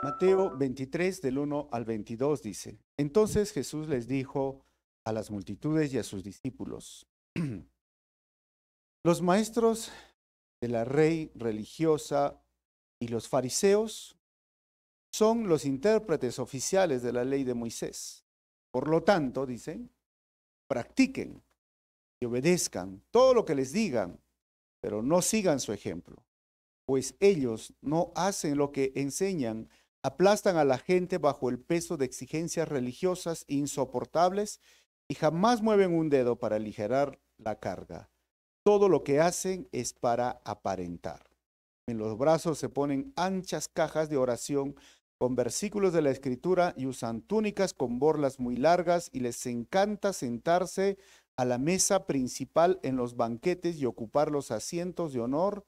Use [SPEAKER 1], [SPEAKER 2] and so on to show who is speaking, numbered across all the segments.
[SPEAKER 1] Mateo 23, del 1 al 22 dice: Entonces Jesús les dijo a las multitudes y a sus discípulos: Los maestros de la ley religiosa y los fariseos son los intérpretes oficiales de la ley de Moisés. Por lo tanto, dicen, practiquen y obedezcan todo lo que les digan, pero no sigan su ejemplo, pues ellos no hacen lo que enseñan. Aplastan a la gente bajo el peso de exigencias religiosas insoportables y jamás mueven un dedo para aligerar la carga. Todo lo que hacen es para aparentar. En los brazos se ponen anchas cajas de oración con versículos de la Escritura y usan túnicas con borlas muy largas y les encanta sentarse a la mesa principal en los banquetes y ocupar los asientos de honor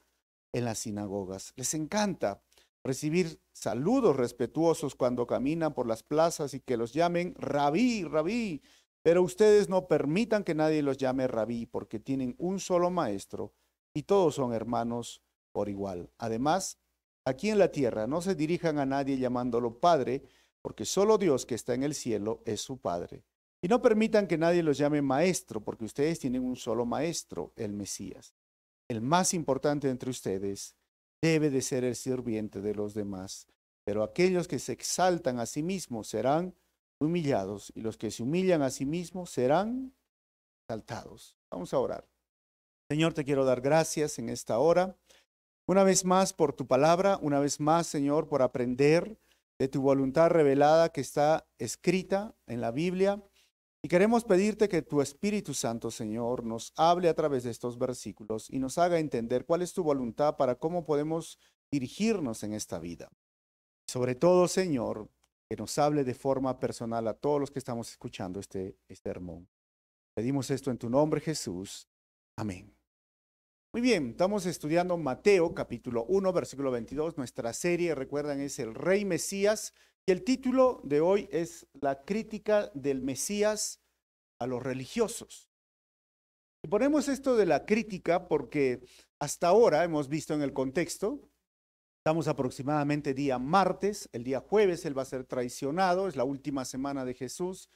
[SPEAKER 1] en las sinagogas. Les encanta recibir saludos respetuosos cuando caminan por las plazas y que los llamen rabí, rabí. Pero ustedes no permitan que nadie los llame rabí, porque tienen un solo maestro y todos son hermanos por igual. Además, aquí en la tierra no se dirijan a nadie llamándolo Padre, porque solo Dios que está en el cielo es su Padre. Y no permitan que nadie los llame Maestro, porque ustedes tienen un solo Maestro, el Mesías. El más importante entre ustedes debe de ser el sirviente de los demás, pero aquellos que se exaltan a sí mismos serán humillados y los que se humillan a sí mismos serán exaltados. Vamos a orar. Señor, te quiero dar gracias en esta hora, una vez más por tu palabra, una vez más, Señor, por aprender de tu voluntad revelada que está escrita en la Biblia. Y queremos pedirte que tu Espíritu Santo, Señor, nos hable a través de estos versículos y nos haga entender cuál es tu voluntad para cómo podemos dirigirnos en esta vida. Sobre todo, Señor, que nos hable de forma personal a todos los que estamos escuchando este sermón. Pedimos esto en tu nombre, Jesús. Amén. Muy bien, estamos estudiando Mateo capítulo 1, versículo 22. Nuestra serie, recuerdan, es el Rey Mesías. Y el título de hoy es La crítica del Mesías a los religiosos. Y ponemos esto de la crítica porque hasta ahora hemos visto en el contexto, estamos aproximadamente día martes, el día jueves él va a ser traicionado, es la última semana de Jesús.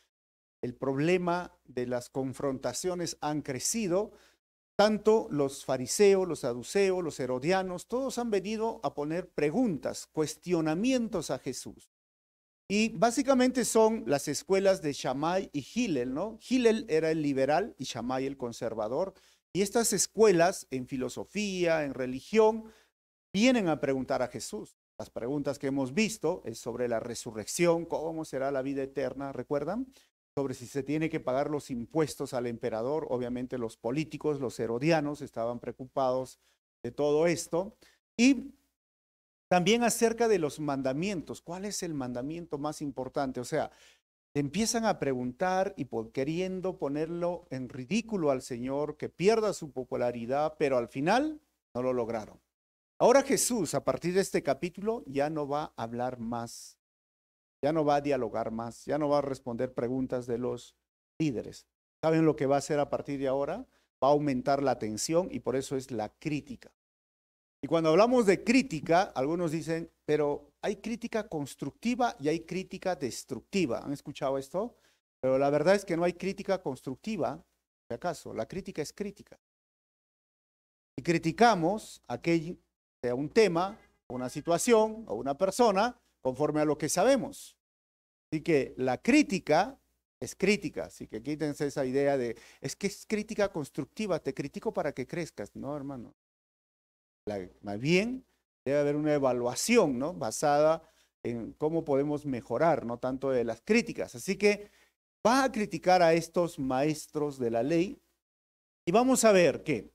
[SPEAKER 1] El problema de las confrontaciones han crecido. Tanto los fariseos, los saduceos, los herodianos, todos han venido a poner preguntas, cuestionamientos a Jesús. Y básicamente son las escuelas de Shammai y Hillel, ¿no? Hillel era el liberal y Shammai el conservador. Y estas escuelas en filosofía, en religión, vienen a preguntar a Jesús. Las preguntas que hemos visto es sobre la resurrección, cómo será la vida eterna, ¿recuerdan? Sobre si se tiene que pagar los impuestos al emperador. Obviamente los políticos, los herodianos, estaban preocupados de todo esto. Y también acerca de los mandamientos. ¿Cuál es el mandamiento más importante? O sea, empiezan a preguntar y queriendo ponerlo en ridículo al Señor, que pierda su popularidad, pero al final no lo lograron. Ahora Jesús, a partir de este capítulo, ya no va a hablar más. Ya no va a dialogar más, ya no va a responder preguntas de los líderes. ¿Saben lo que va a hacer a partir de ahora? Va a aumentar la tensión y por eso es la crítica. Y cuando hablamos de crítica, algunos dicen, pero hay crítica constructiva y hay crítica destructiva. ¿Han escuchado esto? Pero la verdad es que no hay crítica constructiva, si acaso, la crítica es crítica. Y criticamos aquel, sea un tema, una situación o una persona, conforme a lo que sabemos. Así que la crítica es crítica, así que quítense esa idea de, es que es crítica constructiva, te critico para que crezcas. No, hermano. Más bien, debe haber una evaluación, ¿no? Basada en cómo podemos mejorar, no tanto de las críticas. Así que va a criticar a estos maestros de la ley y vamos a ver que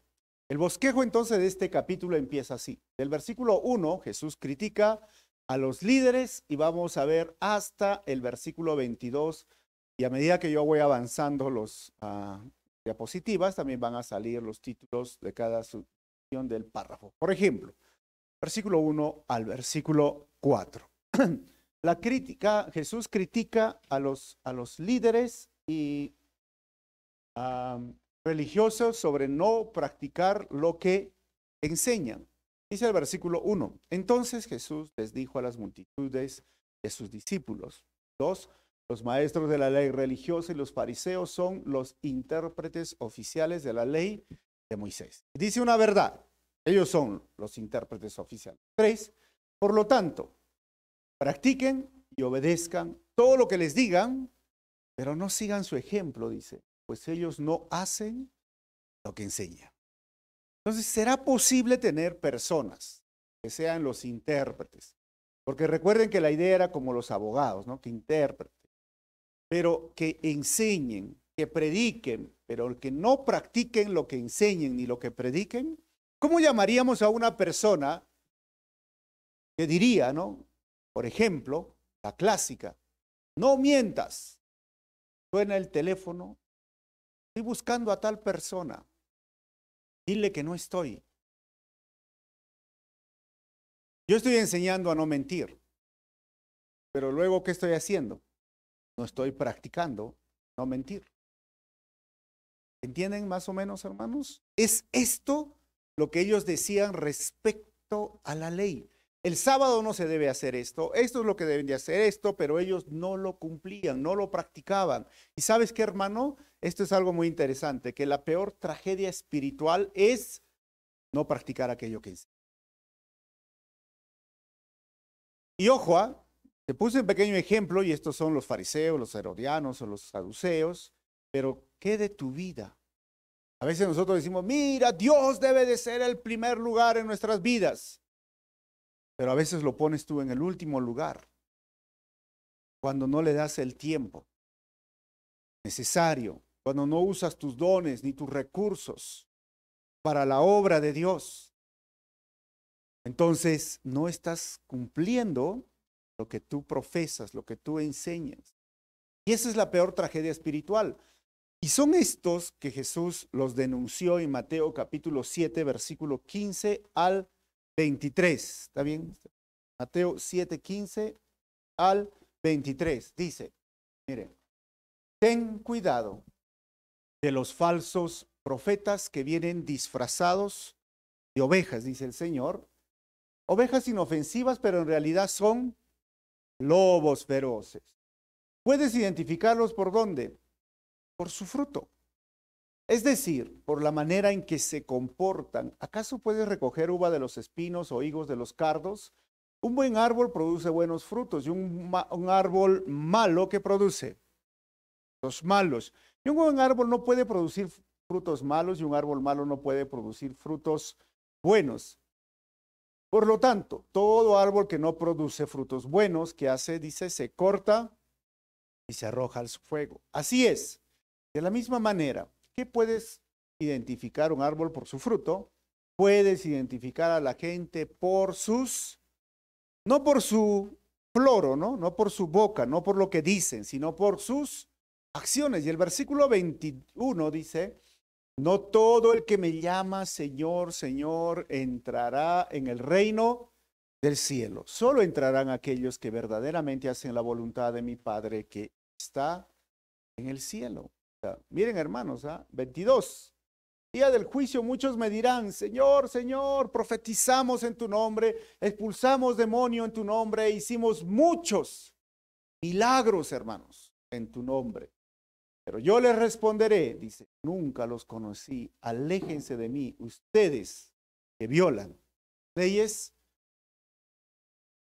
[SPEAKER 1] el bosquejo entonces de este capítulo empieza así. Del versículo 1, Jesús critica a los líderes y vamos a ver hasta el versículo 22 y a medida que yo voy avanzando los diapositivas también van a salir los títulos de cada sección del párrafo. Por ejemplo, versículo 1 al versículo 4. La crítica, Jesús critica a los líderes y religiosos sobre no practicar lo que enseñan. Dice el versículo 1. Entonces Jesús les dijo a las multitudes de sus discípulos. 2. Los maestros de la ley religiosa y los fariseos son los intérpretes oficiales de la ley de Moisés. Dice una verdad. Ellos son los intérpretes oficiales. 3. Por lo tanto, practiquen y obedezcan todo lo que les digan, pero no sigan su ejemplo, dice, pues ellos no hacen lo que enseñan. Entonces, ¿será posible tener personas que sean los intérpretes? Porque recuerden que la idea era como los abogados, ¿no? Que intérpreten, pero que enseñen, que prediquen, pero que no practiquen lo que enseñen ni lo que prediquen. ¿Cómo llamaríamos a una persona que diría, ¿no? Por ejemplo, la clásica, no mientas, suena el teléfono, estoy buscando a tal persona, dile que no estoy. Yo estoy enseñando a no mentir, pero luego, ¿qué estoy haciendo? No estoy practicando no mentir. ¿Entienden más o menos, hermanos? Es esto lo que ellos decían respecto a la ley. El sábado no se debe hacer esto es lo que deben de hacer esto, pero ellos no lo cumplían, no lo practicaban. ¿Y sabes qué, hermano? Esto es algo muy interesante, que la peor tragedia espiritual es no practicar aquello que enseña. Y ojo, te puse un pequeño ejemplo, y estos son los fariseos, los herodianos o los saduceos, pero ¿qué de tu vida? A veces nosotros decimos, mira, Dios debe de ser el primer lugar en nuestras vidas. Pero a veces lo pones tú en el último lugar, cuando no le das el tiempo necesario, cuando no usas tus dones ni tus recursos para la obra de Dios. Entonces no estás cumpliendo lo que tú profesas, lo que tú enseñas. Y esa es la peor tragedia espiritual. Y son estos que Jesús los denunció en Mateo capítulo 7, versículo 15 al 23. ¿Está bien? Mateo 7, 15 al 23. Dice, miren, ten cuidado de los falsos profetas que vienen disfrazados de ovejas, dice el Señor. Ovejas inofensivas, pero en realidad son lobos feroces. ¿Puedes identificarlos por dónde? Por su fruto. Es decir, por la manera en que se comportan. ¿Acaso puedes recoger uva de los espinos o higos de los cardos? Un buen árbol produce buenos frutos y un árbol malo, ¿qué produce? Los malos. Y un buen árbol no puede producir frutos malos y un árbol malo no puede producir frutos buenos. Por lo tanto, todo árbol que no produce frutos buenos, ¿qué hace? Dice, se corta y se arroja al fuego. Así es. De la misma manera, ¿qué puedes identificar un árbol por su fruto? Puedes identificar a la gente por sus, no por su floro, ¿no? No por su boca, no por lo que dicen, sino por sus acciones. Y el versículo 21 dice, no todo el que me llama Señor, Señor, entrará en el reino del cielo. Solo entrarán aquellos que verdaderamente hacen la voluntad de mi Padre que está en el cielo. Miren, hermanos, 22. Día del juicio, muchos me dirán, Señor, Señor, profetizamos en tu nombre, expulsamos demonio en tu nombre, hicimos muchos milagros, hermanos, en tu nombre. Pero yo les responderé, dice, nunca los conocí, aléjense de mí, ustedes que violan leyes.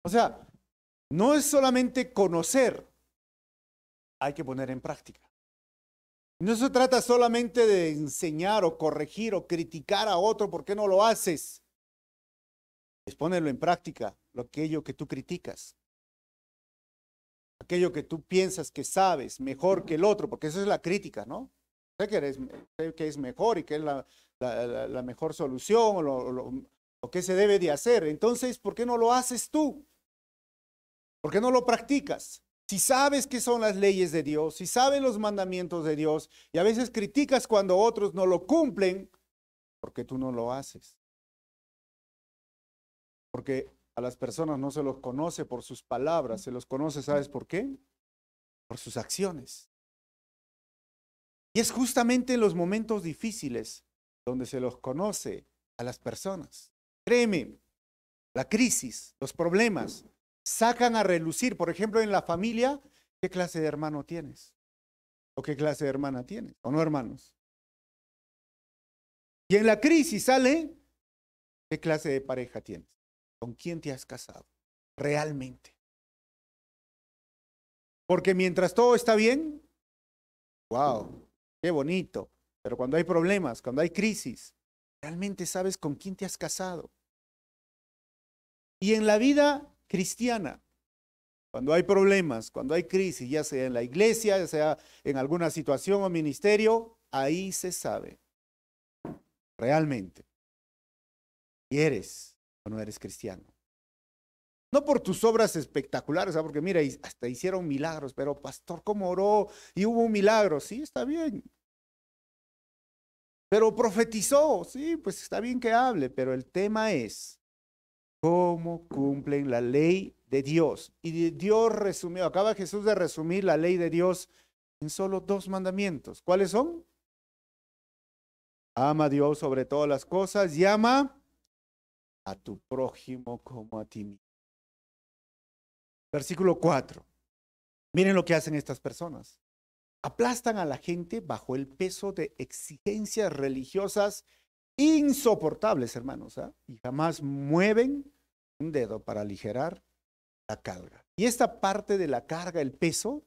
[SPEAKER 1] O sea, no es solamente conocer, hay que poner en práctica. No se trata solamente de enseñar o corregir o criticar a otro, ¿por qué no lo haces? Es ponerlo en práctica, aquello que tú criticas. Aquello que tú piensas que sabes mejor que el otro, porque eso es la crítica, ¿no? Sé que es mejor y que es la mejor solución o lo que se debe de hacer. Entonces, ¿por qué no lo haces tú? ¿Por qué no lo practicas? Si sabes qué son las leyes de Dios, si sabes los mandamientos de Dios y a veces criticas cuando otros no lo cumplen, ¿por qué tú no lo haces? Porque A las personas no se los conoce por sus palabras, se los conoce, ¿sabes por qué? Por sus acciones. Y es justamente en los momentos difíciles donde se los conoce a las personas. Créeme, la crisis, los problemas, sacan a relucir, por ejemplo, en la familia, ¿qué clase de hermano tienes? ¿O qué clase de hermana tienes? ¿O no, hermanos? Y en la crisis sale, ¿qué clase de pareja tienes? ¿Con quién te has casado? Realmente. Porque mientras todo está bien, wow, qué bonito. Pero cuando hay problemas, cuando hay crisis, realmente sabes con quién te has casado. Y en la vida cristiana, cuando hay problemas, cuando hay crisis, ya sea en la iglesia, ya sea en alguna situación o ministerio, ahí se sabe realmente si eres o no eres cristiano. No por tus obras espectaculares, ¿sabes? Porque mira, hasta hicieron milagros, pero pastor, ¿cómo oró? Y hubo un milagro, sí, está bien. Pero profetizó, sí, pues está bien que hable, pero el tema es cómo cumplen la ley de Dios. Y Dios resumió, acaba Jesús de resumir la ley de Dios en solo 2 mandamientos. ¿Cuáles son? Ama a Dios sobre todas las cosas y ama a tu prójimo como a ti mismo. Versículo 4. Miren lo que hacen estas personas. Aplastan a la gente bajo el peso de exigencias religiosas insoportables, hermanos, ¿eh? Y jamás mueven un dedo para aligerar la carga. Y esta parte de la carga, el peso,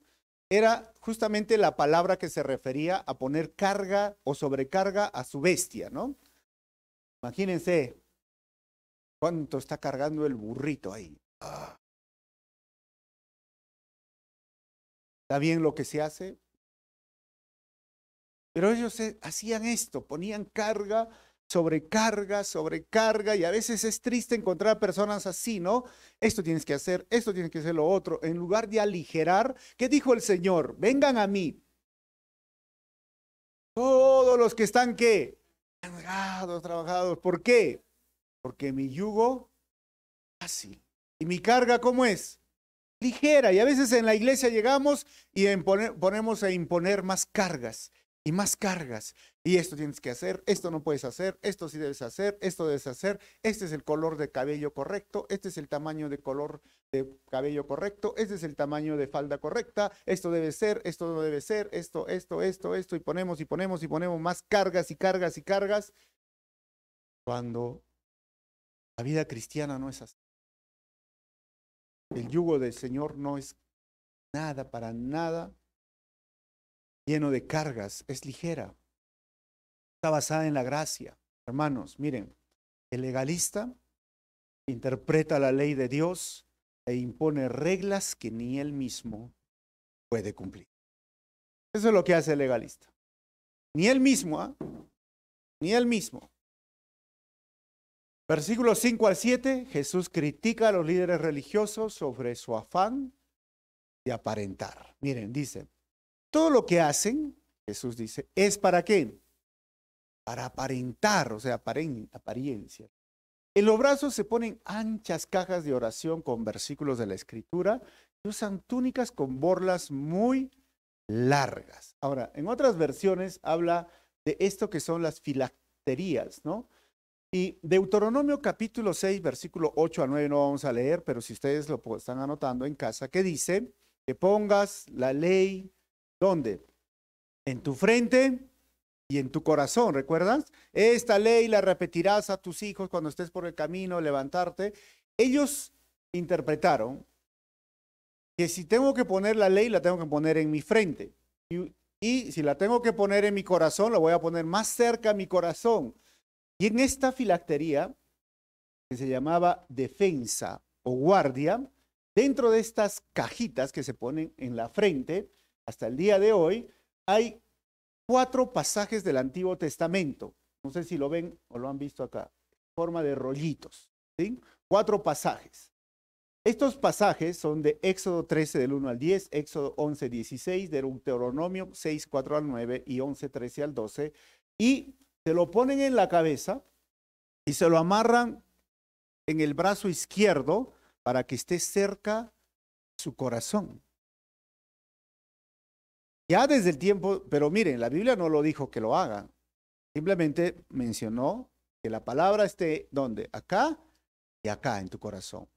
[SPEAKER 1] era justamente la palabra que se refería a poner carga o sobrecarga a su bestia, ¿no? Imagínense cuánto está cargando el burrito ahí. ¿Está bien lo que se hace? Pero ellos hacían esto, ponían carga, sobrecarga, y a veces es triste encontrar personas así, ¿no? Esto tienes que hacer, esto tienes que hacer lo otro. En lugar de aligerar, ¿qué dijo el Señor? Vengan a mí. Todos los que están, ¿qué? Cargados, trabajados. ¿Por qué? Porque mi yugo es fácil. ¿Y mi carga cómo es? Ligera. Y a veces en la iglesia llegamos y ponemos a imponer más cargas y más cargas. Y esto tienes que hacer, esto no puedes hacer, esto sí debes hacer, esto debes hacer. Este es el color de cabello correcto, este es el tamaño de color de cabello correcto, este es el tamaño de falda correcta, esto debe ser, esto no debe ser, esto, y ponemos más cargas y cargas y cargas. Cuando la vida cristiana no es así. El yugo del Señor no es nada, para nada lleno de cargas, es ligera. Está basada en la gracia. Hermanos, miren, el legalista interpreta la ley de Dios e impone reglas que ni él mismo puede cumplir. Eso es lo que hace el legalista. Ni él mismo, ¿eh? Ni él mismo. Versículos 5 al 7, Jesús critica a los líderes religiosos sobre su afán de aparentar. Miren, dice, todo lo que hacen, Jesús dice, ¿es para qué? Para aparentar, o sea, apariencia. En los brazos se ponen anchas cajas de oración con versículos de la Escritura y usan túnicas con borlas muy largas. Ahora, en otras versiones habla de esto que son las filacterías, ¿no? Y Deuteronomio capítulo 6, versículo 8 a 9 no vamos a leer, pero si ustedes lo están anotando en casa, que dice que pongas la ley, ¿dónde? En tu frente y en tu corazón, ¿recuerdas? Esta ley la repetirás a tus hijos cuando estés por el camino, levantarte. Ellos interpretaron que si tengo que poner la ley, la tengo que poner en mi frente. Y si la tengo que poner en mi corazón, la voy a poner más cerca a mi corazón. Y en esta filactería, que se llamaba defensa o guardia, dentro de estas cajitas que se ponen en la frente, hasta el día de hoy, hay 4 pasajes del Antiguo Testamento. No sé si lo ven o lo han visto acá, en forma de rollitos, ¿sí? 4 pasajes. Estos pasajes son de Éxodo 13 del 1 al 10, Éxodo 11, 16, Deuteronomio 6, 4 al 9 y 11, 13 al 12. Y se lo ponen en la cabeza y se lo amarran en el brazo izquierdo para que esté cerca su corazón. Ya desde el tiempo, pero miren, la Biblia no lo dijo que lo hagan. Simplemente mencionó que la palabra esté, ¿dónde? Acá y acá en tu corazón.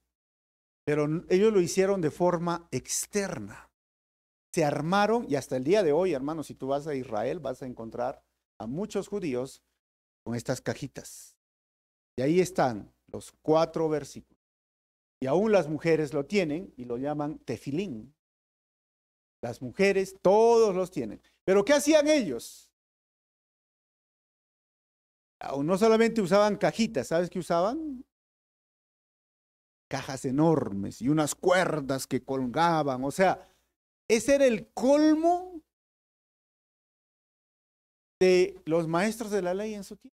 [SPEAKER 1] Pero ellos lo hicieron de forma externa. Se armaron y hasta el día de hoy, hermanos, si tú vas a Israel, vas a encontrar a muchos judíos con estas cajitas. Y ahí están los 4 versículos. Y aún las mujeres lo tienen y lo llaman tefilín. Las mujeres, todos los tienen. Pero ¿qué hacían ellos? No solamente usaban cajitas, ¿sabes qué usaban? Cajas enormes y unas cuerdas que colgaban. O sea, ese era el colmo de los maestros de la ley en su tiempo.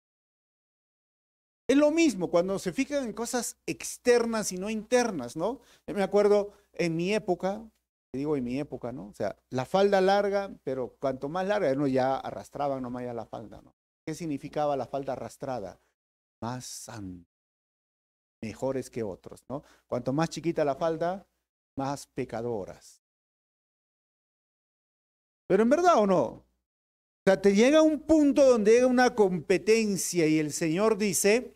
[SPEAKER 1] Es lo mismo cuando se fijan en cosas externas y no internas, ¿no? Yo me acuerdo en mi época, te digo en mi época, ¿no? O sea, la falda larga, pero cuanto más larga, no, ya arrastraban nomás ya la falda, ¿no? ¿Qué significaba la falda arrastrada? Más santos, mejores que otros, ¿no? Cuanto más chiquita la falda, más pecadoras. Pero en verdad o no, o sea, te llega un punto donde llega una competencia y el Señor dice,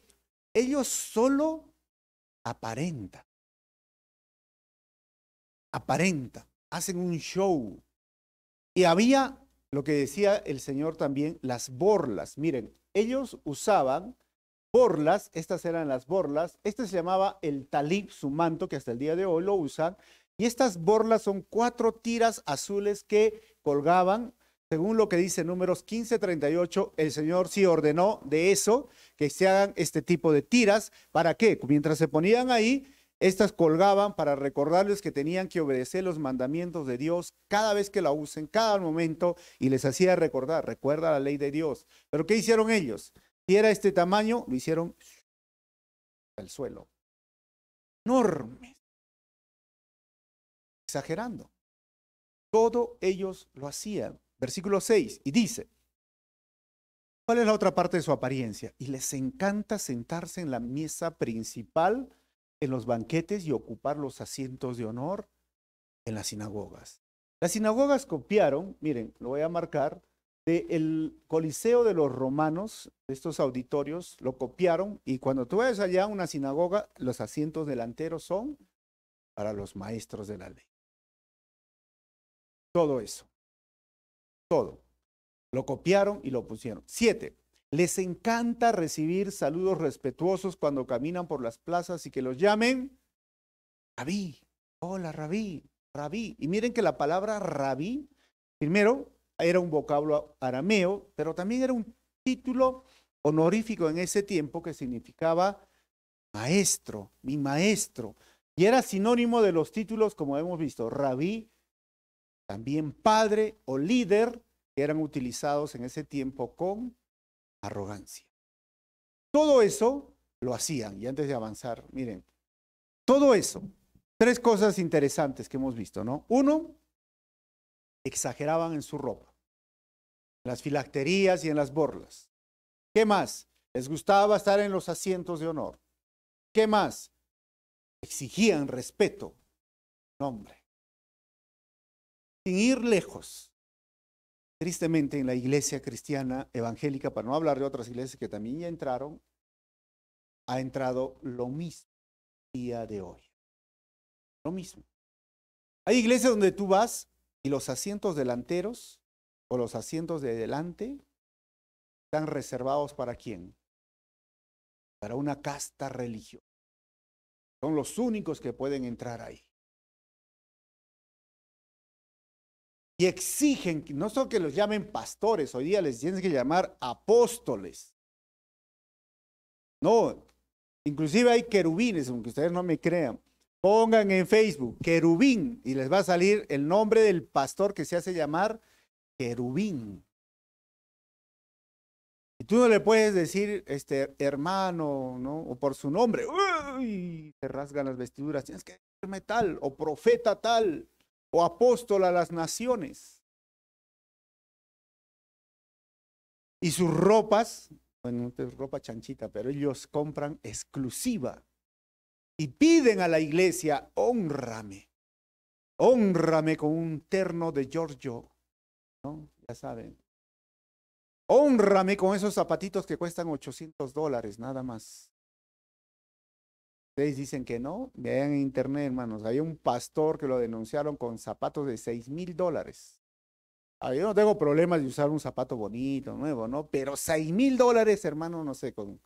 [SPEAKER 1] ellos solo aparentan, hacen un show. Y había, lo que decía el Señor también, las borlas. Miren, ellos usaban borlas, estas eran las borlas, este se llamaba el talib, su manto, que hasta el día de hoy lo usan, y estas borlas son 4 tiras azules que colgaban, según lo que dice Números 15:38, el Señor sí ordenó de eso, que se hagan este tipo de tiras, ¿para qué? Mientras se ponían ahí, estas colgaban para recordarles que tenían que obedecer los mandamientos de Dios cada vez que la usen, cada momento, y les hacía recordar, recuerda la ley de Dios. Pero ¿qué hicieron ellos? Si era este tamaño, lo hicieron al suelo. Enormes. Exagerando. Todo ellos lo hacían. Versículo 6, y dice, ¿cuál es la otra parte de su apariencia? Y les encanta sentarse en la mesa principal, en los banquetes y ocupar los asientos de honor en las sinagogas. Las sinagogas copiaron, miren, lo voy a marcar, del Coliseo de los romanos, de estos auditorios, lo copiaron y cuando tú ves allá una sinagoga, los asientos delanteros son para los maestros de la ley. Todo eso, todo. Lo copiaron y lo pusieron. 7. Les encanta recibir saludos respetuosos cuando caminan por las plazas y que los llamen rabí. Hola, rabí, rabí. Y miren que la palabra rabí, primero, era un vocablo arameo, pero también era un título honorífico en ese tiempo que significaba maestro, mi maestro. Y era sinónimo de los títulos, como hemos visto, rabí, también padre o líder, que eran utilizados en ese tiempo con arrogancia. Todo eso lo hacían. Y antes de avanzar, miren, todo eso, 3 cosas interesantes que hemos visto, ¿no? 1, exageraban en su ropa, en las filacterías y en las borlas. ¿Qué más? Les gustaba estar en los asientos de honor. ¿Qué más? Exigían respeto, nombre. Sin ir lejos. Tristemente, en la iglesia cristiana evangélica, para no hablar de otras iglesias que también ya entraron, ha entrado lo mismo día de hoy. Lo mismo. Hay iglesias donde tú vas y los asientos delanteros o los asientos de delante están reservados ¿para quién? Para una casta religiosa. Son los únicos que pueden entrar ahí. Y exigen, no solo que los llamen pastores, hoy día les tienen que llamar apóstoles. No, inclusive hay querubines, aunque ustedes no me crean. Pongan en Facebook querubín y les va a salir el nombre del pastor que se hace llamar querubín. Y tú no le puedes decir, hermano, ¿no? O por su nombre. ¡Uy! Te rasgan las vestiduras. Tienes que decirme tal, o profeta tal, o apóstol a las naciones. Y sus ropas, bueno, no es ropa chanchita, pero ellos compran exclusiva. y piden a la iglesia, hónrame, hónrame con un terno de Giorgio, ¿no? Ya saben. Hónrame con esos zapatitos que cuestan $800, nada más. Ustedes dicen que no, vean en internet, hermanos. Hay un pastor que lo denunciaron con zapatos de $6,000. Yo no tengo problemas de usar un zapato bonito, nuevo, ¿no? Pero $6,000, hermano, no sé, con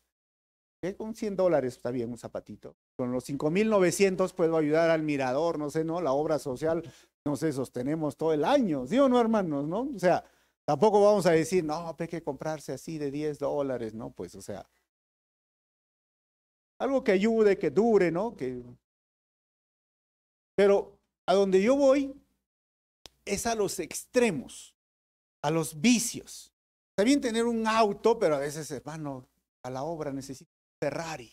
[SPEAKER 1] $100 está bien un zapatito. Con los 5,900 puedo ayudar al mirador, no sé, ¿no? La obra social, no sé, sostenemos todo el año, ¿sí o no, hermanos, no? O sea, tampoco vamos a decir, no, hay que comprarse así de $10, ¿no? Pues, o sea, algo que ayude, que dure, ¿no? Pero a donde yo voy es a los extremos, a los vicios. Está bien tener un auto, pero a veces, hermano, a la obra necesito un Ferrari.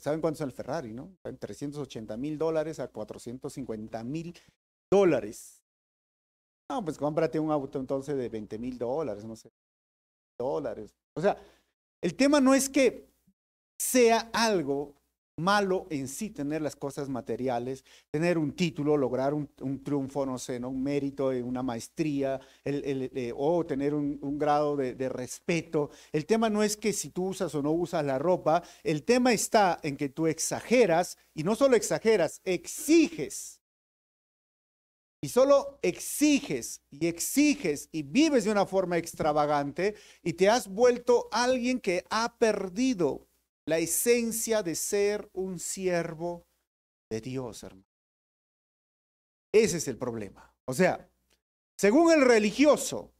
[SPEAKER 1] ¿Saben cuánto es el Ferrari, no? En $380,000 a $450,000. No, pues cómprate un auto entonces de $20,000, no sé, dólares. O sea, el tema no es que sea algo malo en sí tener las cosas materiales, tener un título, lograr un triunfo, no sé, ¿no? Un mérito, una maestría, o tener un grado de respeto. El tema no es que si tú usas o no usas la ropa, el tema está en que tú exageras, y no solo exageras, exiges. Y solo exiges y vives de una forma extravagante y te has vuelto alguien que ha perdido la esencia de ser un siervo de Dios, hermano. Ese es el problema. O sea, según el religioso,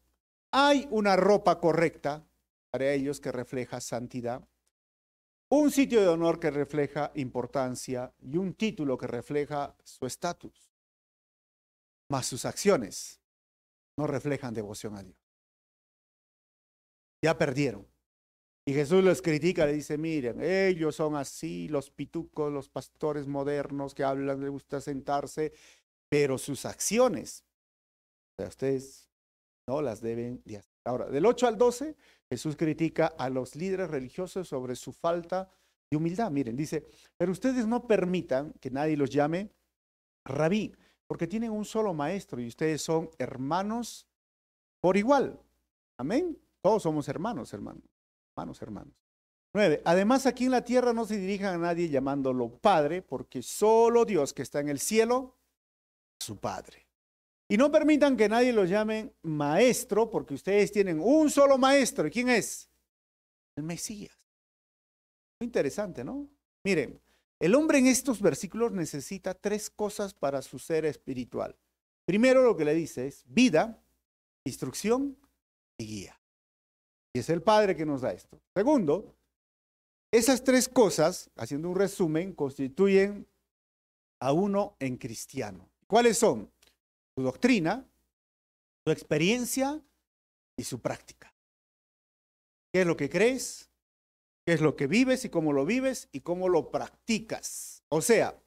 [SPEAKER 1] hay una ropa correcta para ellos que refleja santidad, un sitio de honor que refleja importancia y un título que refleja su estatus. Mas sus acciones no reflejan devoción a Dios. Ya perdieron. Y Jesús los critica, le dice, miren, ellos son así, los pitucos, los pastores modernos que hablan, les gusta sentarse, pero sus acciones, o sea, ustedes no las deben de hacer. Ahora, del 8 al 12, Jesús critica a los líderes religiosos sobre su falta de humildad. Miren, dice, pero ustedes no permitan que nadie los llame rabí, porque tienen un solo maestro y ustedes son hermanos por igual. Amén. Todos somos hermanos, hermanos. Hermanos. 9. Además, aquí en la tierra no se dirijan a nadie llamándolo Padre, porque solo Dios que está en el cielo es su Padre. Y no permitan que nadie los llame Maestro, porque ustedes tienen un solo Maestro. ¿Y quién es? El Mesías. Muy interesante, ¿no? Miren, el hombre en estos versículos necesita 3 cosas para su ser espiritual. Primero, lo que le dice es vida, instrucción y guía. Y es el Padre que nos da esto. Segundo, esas 3 cosas, haciendo un resumen, constituyen a uno en cristiano. ¿Cuáles son? Su doctrina, su experiencia y su práctica. ¿Qué es lo que crees? ¿Qué es lo que vives y cómo lo vives y cómo lo practicas? O sea,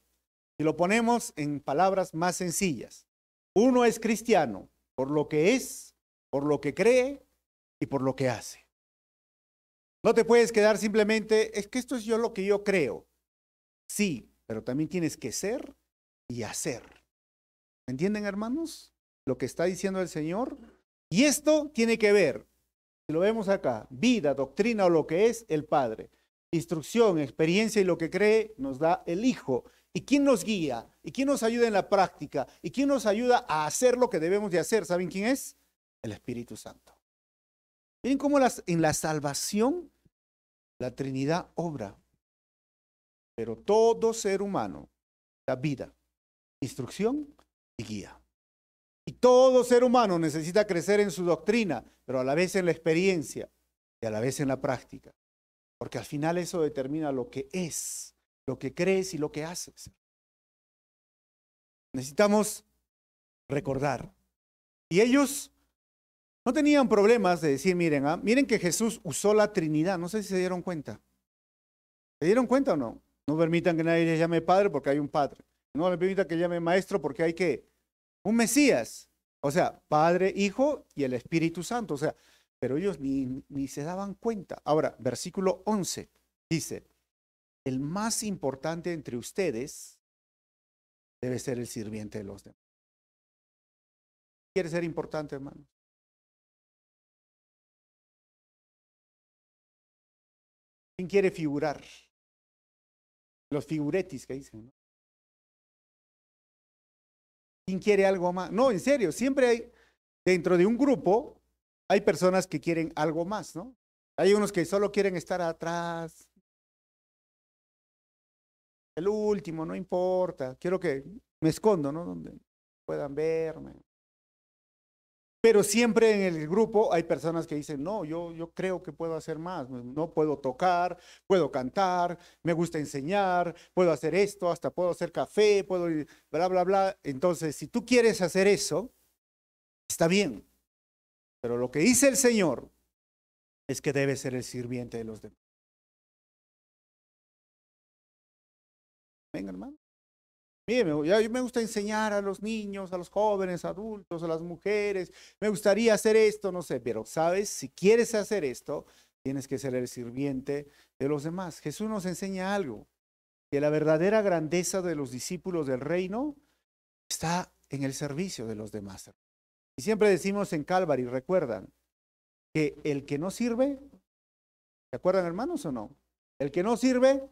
[SPEAKER 1] si lo ponemos en palabras más sencillas, uno es cristiano por lo que es, por lo que cree y por lo que hace. No te puedes quedar simplemente, es que esto es lo que yo creo. Sí, pero también tienes que ser y hacer. ¿Me entienden, hermanos? Lo que está diciendo el Señor. Y esto tiene que ver, si lo vemos acá, vida, doctrina o lo que es el Padre. Instrucción, experiencia y lo que cree nos da el Hijo. ¿Y quién nos guía? ¿Y quién nos ayuda en la práctica? ¿Y quién nos ayuda a hacer lo que debemos de hacer? ¿Saben quién es? El Espíritu Santo. Miren cómo en la salvación la Trinidad obra. Pero todo ser humano da vida, instrucción y guía. Y todo ser humano necesita crecer en su doctrina, pero a la vez en la experiencia y a la vez en la práctica. Porque al final eso determina lo que es, lo que crees y lo que haces. Necesitamos recordar. Y ellos no tenían problemas de decir, miren, miren que Jesús usó la Trinidad. No sé si se dieron cuenta. ¿Se dieron cuenta o no? No permitan que nadie les llame Padre porque hay un Padre. No le permitan que llame Maestro porque hay que un Mesías. O sea, Padre, Hijo y el Espíritu Santo. O sea, pero ellos ni se daban cuenta. Ahora, versículo 11 dice, el más importante entre ustedes debe ser el sirviente de los demás. ¿Quiere ser importante, hermano? ¿Quién quiere figurar? Los figuretis que dicen, ¿no? ¿Quién quiere algo más? No, en serio, siempre hay, dentro de un grupo, hay personas que quieren algo más, ¿no? Hay unos que solo quieren estar atrás, el último, no importa, quiero que me escondo, ¿no? Donde puedan verme. Pero siempre en el grupo hay personas que dicen, no, yo creo que puedo hacer más, no puedo tocar, puedo cantar, me gusta enseñar, puedo hacer esto, hasta puedo hacer café, puedo bla, bla, bla. Entonces, si tú quieres hacer eso, está bien. Pero lo que dice el Señor es que debe ser el sirviente de los demás. Venga, hermano. Mire, me gusta enseñar a los niños, a los jóvenes, adultos, a las mujeres. Me gustaría hacer esto, no sé, pero sabes, si quieres hacer esto, tienes que ser el sirviente de los demás. Jesús nos enseña algo, que la verdadera grandeza de los discípulos del reino está en el servicio de los demás. Y siempre decimos en Calvary, recuerdan, que el que no sirve, ¿se acuerdan, hermanos, o no? El que no sirve,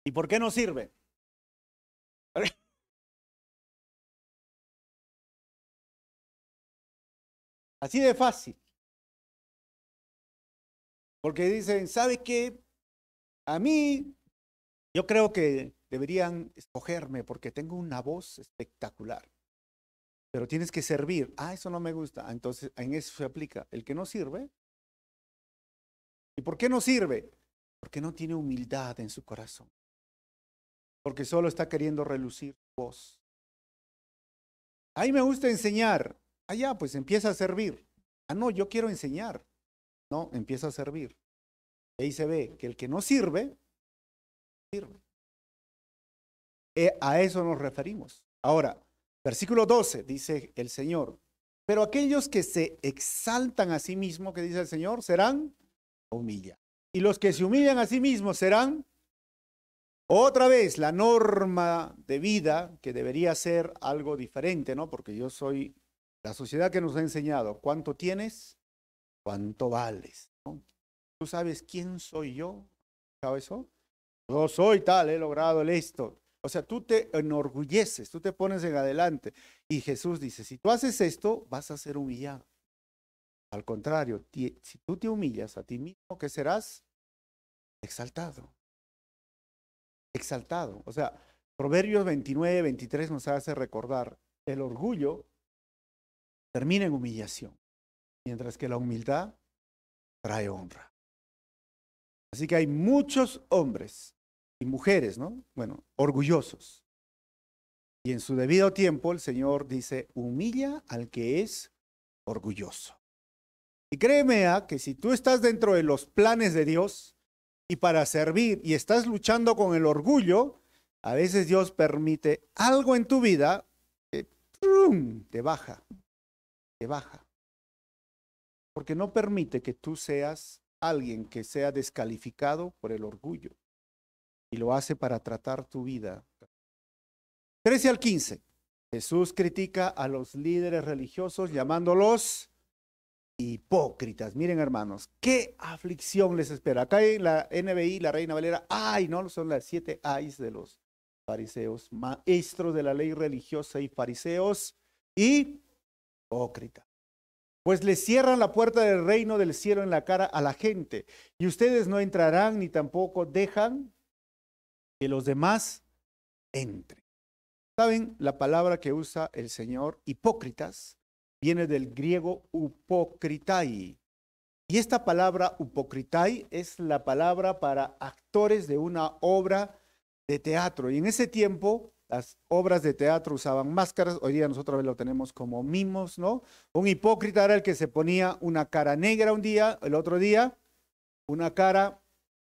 [SPEAKER 1] ¿y por qué no sirve? Así de fácil. Porque dicen, ¿sabe qué? A mí, yo creo que deberían escogerme porque tengo una voz espectacular. Pero tienes que servir. Ah, eso no me gusta. Entonces, en eso se aplica. El que no sirve. ¿Y por qué no sirve? Porque no tiene humildad en su corazón. Porque solo está queriendo relucir su voz. A mí me gusta enseñar. Ah, ya, pues empieza a servir. Ah, no, yo quiero enseñar. No, empieza a servir. Ahí se ve que el que no sirve, sirve. A eso nos referimos. Ahora, versículo 12, dice el Señor. Pero aquellos que se exaltan a sí mismos, que dice el Señor, serán humillados. Y los que se humillan a sí mismos serán, otra vez, la norma de vida, que debería ser algo diferente, ¿no? Porque yo soy la sociedad que nos ha enseñado, ¿cuánto tienes? ¿Cuánto vales? ¿No? ¿Tú sabes quién soy yo? ¿Sabes eso? Yo soy tal, he logrado esto. O sea, tú te enorgulleces, tú te pones en adelante. Y Jesús dice, si tú haces esto, vas a ser humillado. Al contrario, si tú te humillas a ti mismo, ¿qué serás? Exaltado. Exaltado. O sea, Proverbios 29, 23 nos hace recordar, el orgullo termina en humillación, mientras que la humildad trae honra. Así que hay muchos hombres y mujeres, ¿no? Bueno, orgullosos. Y en su debido tiempo el Señor dice, humilla al que es orgulloso. Y créeme que si tú estás dentro de los planes de Dios y para servir y estás luchando con el orgullo, a veces Dios permite algo en tu vida que te baja, te baja. Porque no permite que tú seas alguien que sea descalificado por el orgullo. Y lo hace para tratar tu vida. 13 al 15. Jesús critica a los líderes religiosos llamándolos hipócritas. Miren, hermanos, qué aflicción les espera. Acá en la NBI, la Reina Valera, ay, no, son las 7 ayes de los fariseos, maestros de la ley religiosa y fariseos y hipócritas. Pues les cierran la puerta del reino del cielo en la cara a la gente, y ustedes no entrarán ni tampoco dejan que los demás entren. ¿Saben la palabra que usa el Señor? Hipócritas viene del griego upokritai. Y esta palabra upokritai es la palabra para actores de una obra de teatro. Y en ese tiempo las obras de teatro usaban máscaras. Hoy día nosotros lo tenemos como mimos, ¿no? Un hipócrita era el que se ponía una cara negra un día, el otro día una cara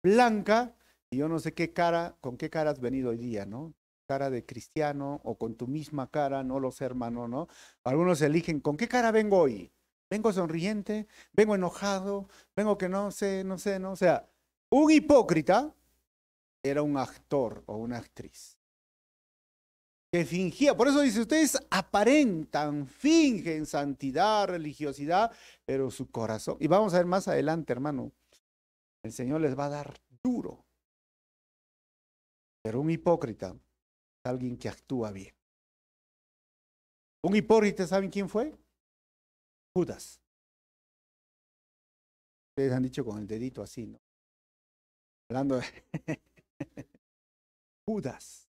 [SPEAKER 1] blanca. Y yo no sé qué cara, con qué cara has venido hoy día, ¿no? Cara de cristiano o con tu misma cara, no lo sé, hermano, ¿no? Algunos eligen, ¿con qué cara vengo hoy? ¿Vengo sonriente? ¿Vengo enojado? ¿Vengo que no sé, no sé, no? O sea, Un hipócrita era un actor o una actriz que fingía. Por eso dice, ustedes aparentan, fingen santidad, religiosidad, pero su corazón, y vamos a ver más adelante, hermano, el Señor les va a dar duro. Pero un hipócrita es alguien que actúa bien. Un hipócrita, ¿saben quién fue? Judas. Ustedes han dicho con el dedito así, ¿no? Hablando de Judas.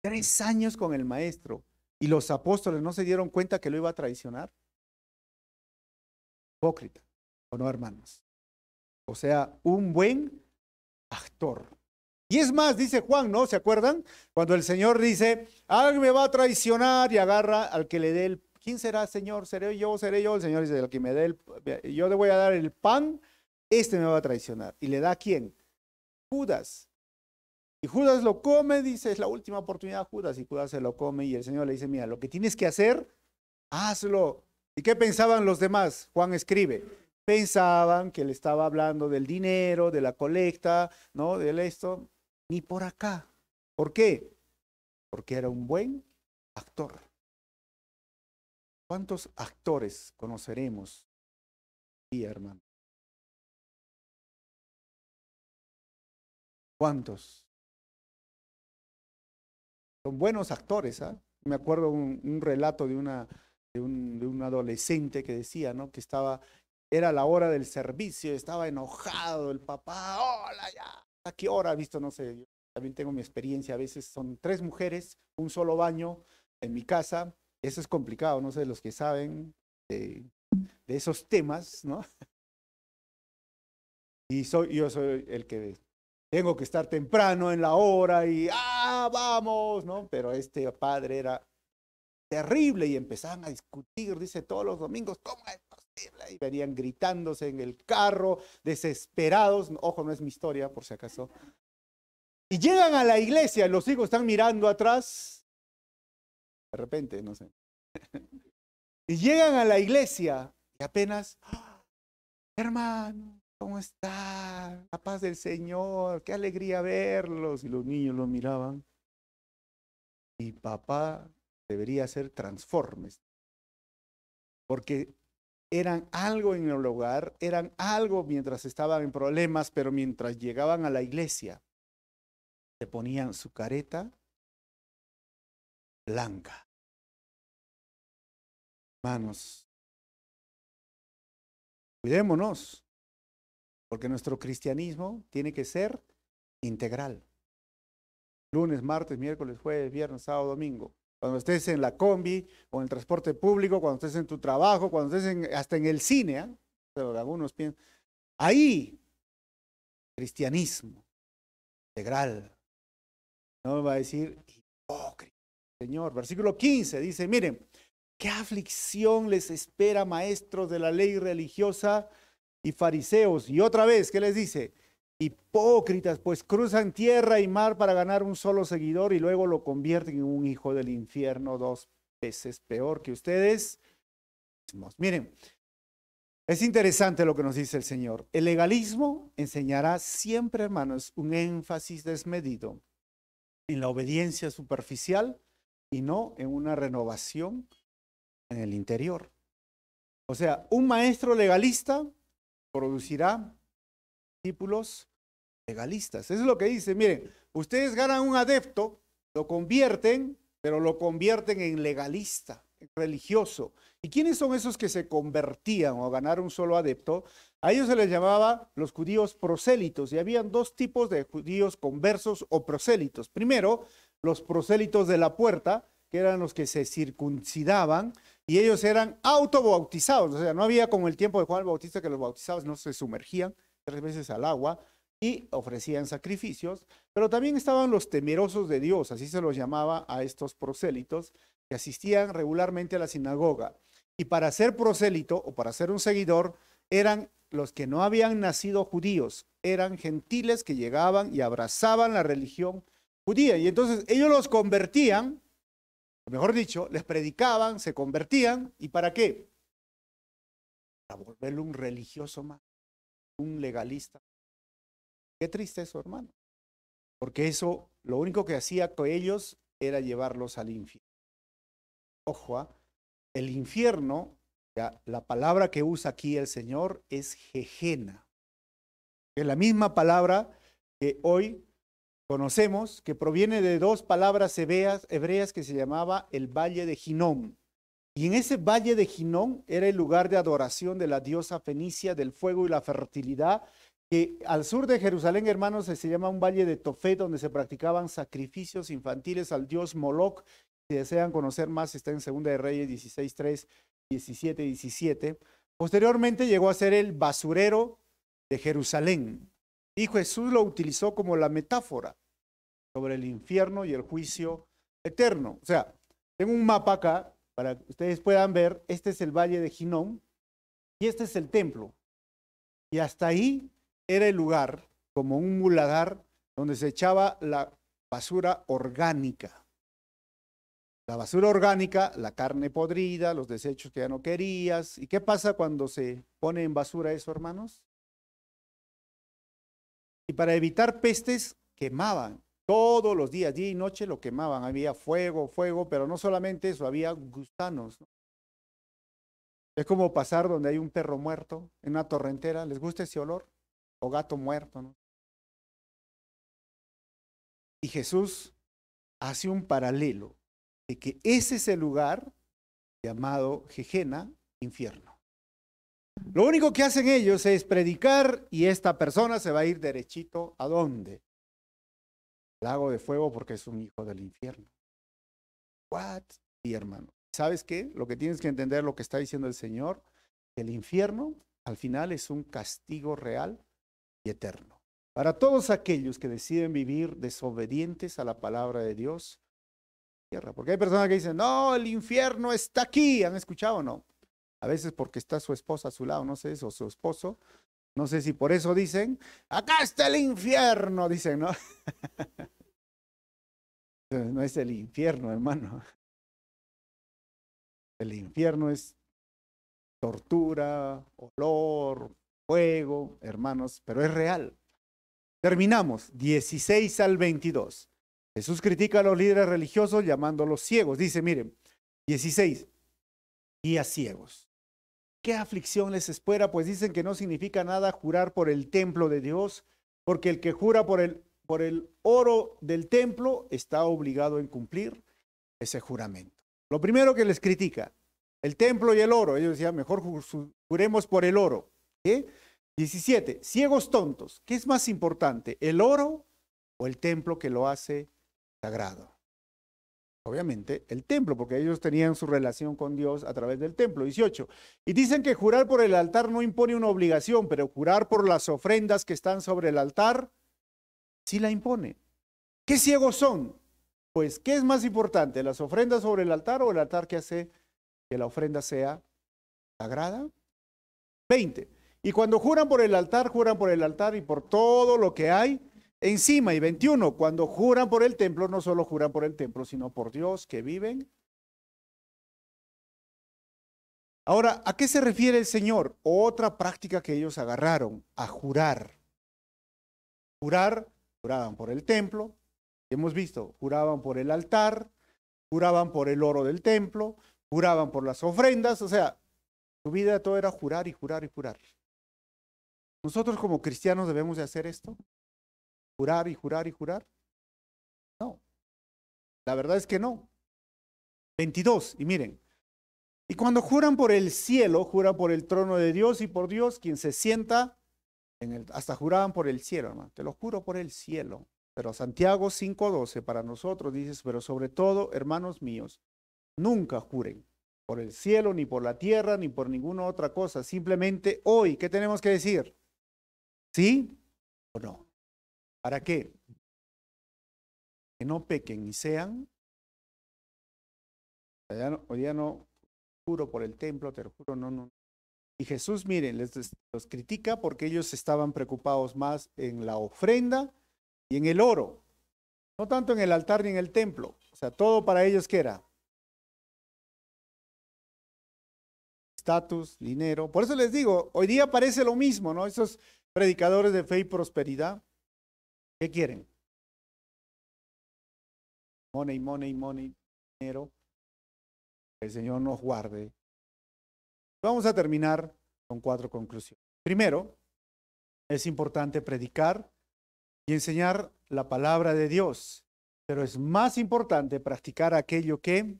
[SPEAKER 1] 3 años con el maestro. Y los apóstoles no se dieron cuenta que lo iba a traicionar. Hipócrita, ¿o no, hermanos? O sea, un buen actor. Y es más, dice Juan, ¿no? ¿Se acuerdan? Cuando el Señor dice, alguien me va a traicionar y agarra al que le dé el... ¿Quién será, Señor? ¿Seré yo? ¿Seré yo? El Señor dice, el que me dé yo le voy a dar el pan, este me va a traicionar. ¿Y le da a quién? Judas. Y Judas lo come, dice, es la última oportunidad, Judas. Y Judas se lo come y el Señor le dice, mira, lo que tienes que hacer, hazlo. ¿Y qué pensaban los demás? Juan escribe. Pensaban que le estaba hablando del dinero, de la colecta, ¿no? Del esto. Ni por acá. ¿Por qué? Porque era un buen actor. ¿Cuántos actores conoceremos aquí, hermano? ¿Cuántos? Son buenos actores, ¿ah? Me acuerdo un relato de un adolescente que decía, ¿no? Que era la hora del servicio, estaba enojado el papá, hola ya, ¿a qué hora? Visto, no sé, yo también tengo mi experiencia, a veces son 3 mujeres, un solo baño en mi casa, eso es complicado, no sé, los que saben de esos temas, ¿no? Y yo soy el que tengo que estar temprano en la hora y, vamos, ¿no? Pero este padre era terrible y empezaban a discutir, dice, todos los domingos, ¿cómo es posible? Y venían gritándose en el carro, desesperados. Ojo, no es mi historia, por si acaso. Y llegan a la iglesia, los hijos están mirando atrás, de repente, no sé. Y llegan a la iglesia y apenas, hermano, ¿cómo está? La paz del Señor, qué alegría verlos. Y los niños los miraban. Y papá debería ser transformes, porque eran algo en el hogar, eran algo mientras estaban en problemas, pero mientras llegaban a la iglesia, se ponían su careta blanca. Hermanos, cuidémonos, porque nuestro cristianismo tiene que ser integral. Lunes, martes, miércoles, jueves, viernes, sábado, domingo. Cuando estés en la combi o en el transporte público, cuando estés en tu trabajo, cuando estés hasta en el cine, ¿eh? Pero algunos piensan, ahí, cristianismo integral. No me va a decir hipócrita, Señor. Versículo 15 dice, miren, qué aflicción les espera, maestros de la ley religiosa y fariseos. Y otra vez, ¿qué les dice? Hipócritas, pues cruzan tierra y mar para ganar un solo seguidor y luego lo convierten en un hijo del infierno 2 veces peor que ustedes mismos. Miren, es interesante lo que nos dice el Señor. El legalismo enseñará siempre, hermanos, un énfasis desmedido en la obediencia superficial y no en una renovación en el interior. O sea, un maestro legalista producirá discípulos legalistas. Eso es lo que dice. Miren, ustedes ganan un adepto, lo convierten, pero lo convierten en legalista, en religioso. ¿Y quiénes son esos que se convertían o ganaron un solo adepto? A ellos se les llamaba los judíos prosélitos y habían 2 tipos de judíos conversos o prosélitos. Primero, los prosélitos de la puerta, que eran los que se circuncidaban y ellos eran autobautizados. O sea, no había como el tiempo de Juan el Bautista que los bautizados no se sumergían 3 veces al agua y ofrecían sacrificios, pero también estaban los temerosos de Dios, así se los llamaba a estos prosélitos, que asistían regularmente a la sinagoga. Y para ser prosélito o para ser un seguidor, eran los que no habían nacido judíos, eran gentiles que llegaban y abrazaban la religión judía. Y entonces ellos los convertían, o mejor dicho, les predicaban, se convertían, ¿y para qué? Para volverlo un religioso más, un legalista. Qué triste eso, hermano. Porque eso, lo único que hacía con ellos era llevarlos al infierno. Ojo, el infierno, ya, la palabra que usa aquí el Señor es Gehenna. Es la misma palabra que hoy conocemos, que proviene de dos palabras hebreas que se llamaba el Valle de Hinnom. Y en ese Valle de Hinnom era el lugar de adoración de la diosa fenicia del fuego y la fertilidad, que al sur de Jerusalén, hermanos, se llama un Valle de Tofet, donde se practicaban sacrificios infantiles al dios Moloch. Si desean conocer más, está en 2 de Reyes 16:3, 17:17. Posteriormente llegó a ser el basurero de Jerusalén. Y Jesús lo utilizó como la metáfora sobre el infierno y el juicio eterno. O sea, tengo un mapa acá para que ustedes puedan ver. Este es el Valle de Hinnom y este es el templo. Y hasta ahí era el lugar, como un muladar, donde se echaba la basura orgánica. La basura orgánica, la carne podrida, los desechos que ya no querías. ¿Y qué pasa cuando se pone en basura eso, hermanos? Y para evitar pestes, quemaban. Todos los días, día y noche lo quemaban. Había fuego, pero no solamente eso, había gusanos, ¿no? Es como pasar donde hay un perro muerto en una torrentera. ¿Les gusta ese olor? O gato muerto, ¿no? Y Jesús hace un paralelo de que ese es el lugar llamado Gehenna, infierno. Lo único que hacen ellos es predicar y esta persona se va a ir derechito ¿a dónde? Lago de fuego porque es un hijo del infierno. What? Y hermano, ¿sabes qué? Lo que tienes que entender, lo que está diciendo el Señor, que el infierno al final es un castigo real y eterno. Para todos aquellos que deciden vivir desobedientes a la palabra de Dios, tierra. Porque hay personas que dicen, no, el infierno está aquí. ¿Han escuchado o no? A veces porque está su esposa a su lado, no sé, o su esposo. No sé si por eso dicen, acá está el infierno, dicen, ¿no? No es el infierno, hermano. El infierno es tortura, olor, fuego, hermanos, pero es real. Terminamos, 16 al 22. Jesús critica a los líderes religiosos llamándolos ciegos. Dice, miren, 16, guías ciegos. ¿Qué aflicción les espera? Pues dicen que no significa nada jurar por el templo de Dios, porque el que jura por el oro del templo está obligado a cumplir ese juramento. Lo primero que les critica, el templo y el oro. Ellos decían, mejor juremos por el oro. ¿Qué? 17, ciegos tontos. ¿Qué es más importante, el oro o el templo que lo hace sagrado? Obviamente el templo, porque ellos tenían su relación con Dios a través del templo. 18. Y dicen que jurar por el altar no impone una obligación, pero jurar por las ofrendas que están sobre el altar sí la impone. ¿Qué ciegos son? Pues, ¿qué es más importante? ¿Las ofrendas sobre el altar o el altar que hace que la ofrenda sea sagrada? 20. Y cuando juran por el altar y por todo lo que hay encima. Y 21, cuando juran por el templo, no solo juran por el templo, sino por Dios que viven. Ahora, ¿a qué se refiere el Señor? Otra práctica que ellos agarraron, a jurar. Juraban por el templo, hemos visto, juraban por el altar, juraban por el oro del templo, juraban por las ofrendas, o sea, su vida todo era jurar y jurar y jurar. ¿Nosotros como cristianos debemos de hacer esto? ¿Jurar y jurar y jurar? No, la verdad es que no. 22, y miren, y cuando juran por el cielo, juran por el trono de Dios y por Dios, quien se sienta en el, hasta juraban por el cielo, hermano, te lo juro por el cielo. Pero Santiago 5:12 para nosotros dice, pero sobre todo, hermanos míos, nunca juren por el cielo, ni por la tierra, ni por ninguna otra cosa. Simplemente hoy, ¿qué tenemos que decir? ¿Sí o no? ¿Para qué? Que no pequen y sean. Hoy día no juro por el templo, te lo juro, no. Y Jesús, miren, los critica porque ellos estaban preocupados más en la ofrenda y en el oro. No tanto en el altar ni en el templo. O sea, todo para ellos, ¿qué era? Estatus, dinero. Por eso les digo, hoy día parece lo mismo, ¿no? Esos predicadores de fe y prosperidad. ¿Qué quieren? Money, money, money, dinero. Que el Señor nos guarde. Vamos a terminar con 4 conclusiones. Primero, es importante predicar y enseñar la palabra de Dios, pero es más importante practicar aquello que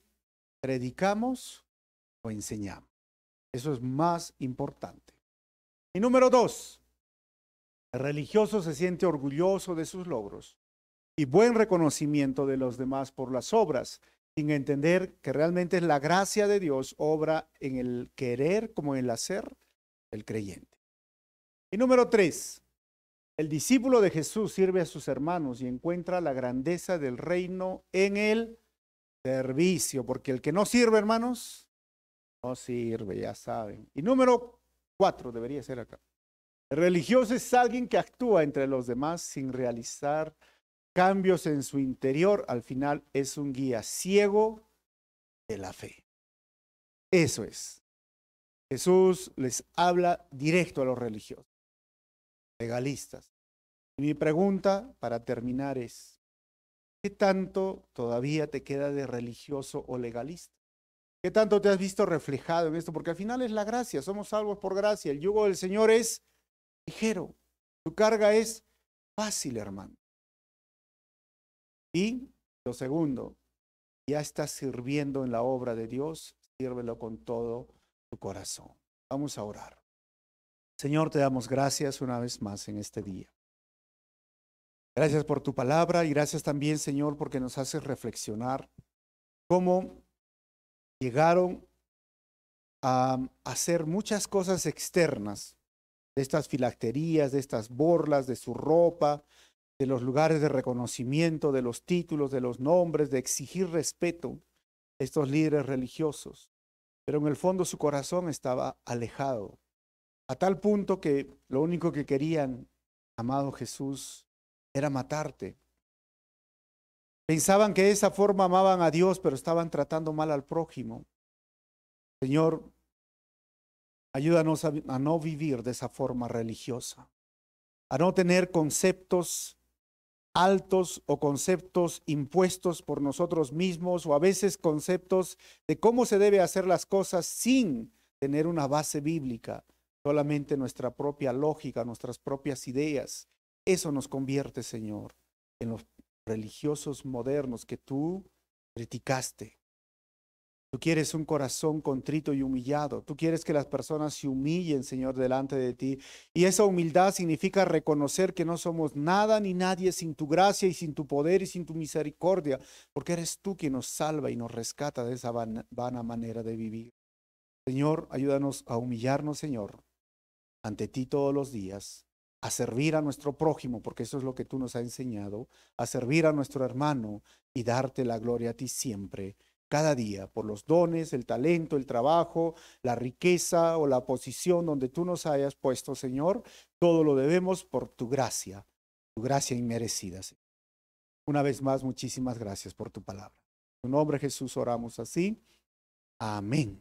[SPEAKER 1] predicamos o enseñamos. Eso es más importante. Y número 2, el religioso se siente orgulloso de sus logros y buen reconocimiento de los demás por las obras, sin entender que realmente es la gracia de Dios obra en el querer como en el hacer del creyente. Y número 3, el discípulo de Jesús sirve a sus hermanos y encuentra la grandeza del reino en el servicio, porque el que no sirve, hermanos, no sirve, ya saben. Y número 4, debería ser acá. El religioso es alguien que actúa entre los demás sin realizar cambios en su interior. Al final es un guía ciego de la fe. Eso es. Jesús les habla directo a los religiosos, legalistas. Y mi pregunta para terminar es, ¿qué tanto todavía te queda de religioso o legalista? ¿Qué tanto te has visto reflejado en esto? Porque al final es la gracia, somos salvos por gracia. El yugo del Señor es ligero, su carga es fácil, hermano. Y lo segundo, ya estás sirviendo en la obra de Dios, sírvelo con todo tu corazón. Vamos a orar. Señor, te damos gracias una vez más en este día. Gracias por tu palabra y gracias también, Señor, porque nos haces reflexionar cómo llegaron a hacer muchas cosas externas de estas filacterías, de estas borlas, de su ropa, de los lugares de reconocimiento, de los títulos, de los nombres, de exigir respeto a estos líderes religiosos. Pero en el fondo su corazón estaba alejado, a tal punto que lo único que querían, amado Jesús, era matarte. Pensaban que de esa forma amaban a Dios, pero estaban tratando mal al prójimo. Señor, ayúdanos a no vivir de esa forma religiosa, a no tener conceptos altos o conceptos impuestos por nosotros mismos o a veces conceptos de cómo se debe hacer las cosas sin tener una base bíblica, solamente nuestra propia lógica, nuestras propias ideas. Eso nos convierte, Señor, en los religiosos modernos que tú criticaste. Tú quieres un corazón contrito y humillado. Tú quieres que las personas se humillen, Señor, delante de ti. Y esa humildad significa reconocer que no somos nada ni nadie sin tu gracia y sin tu poder y sin tu misericordia, porque eres tú quien nos salva y nos rescata de esa vana manera de vivir. Señor, ayúdanos a humillarnos, Señor, ante ti todos los días, a servir a nuestro prójimo, porque eso es lo que tú nos has enseñado, a servir a nuestro hermano y darte la gloria a ti siempre, cada día, por los dones, el talento, el trabajo, la riqueza o la posición donde tú nos hayas puesto, Señor. Todo lo debemos por tu gracia inmerecida, Señor. Una vez más, muchísimas gracias por tu palabra. En tu nombre, Jesús, oramos así. Amén.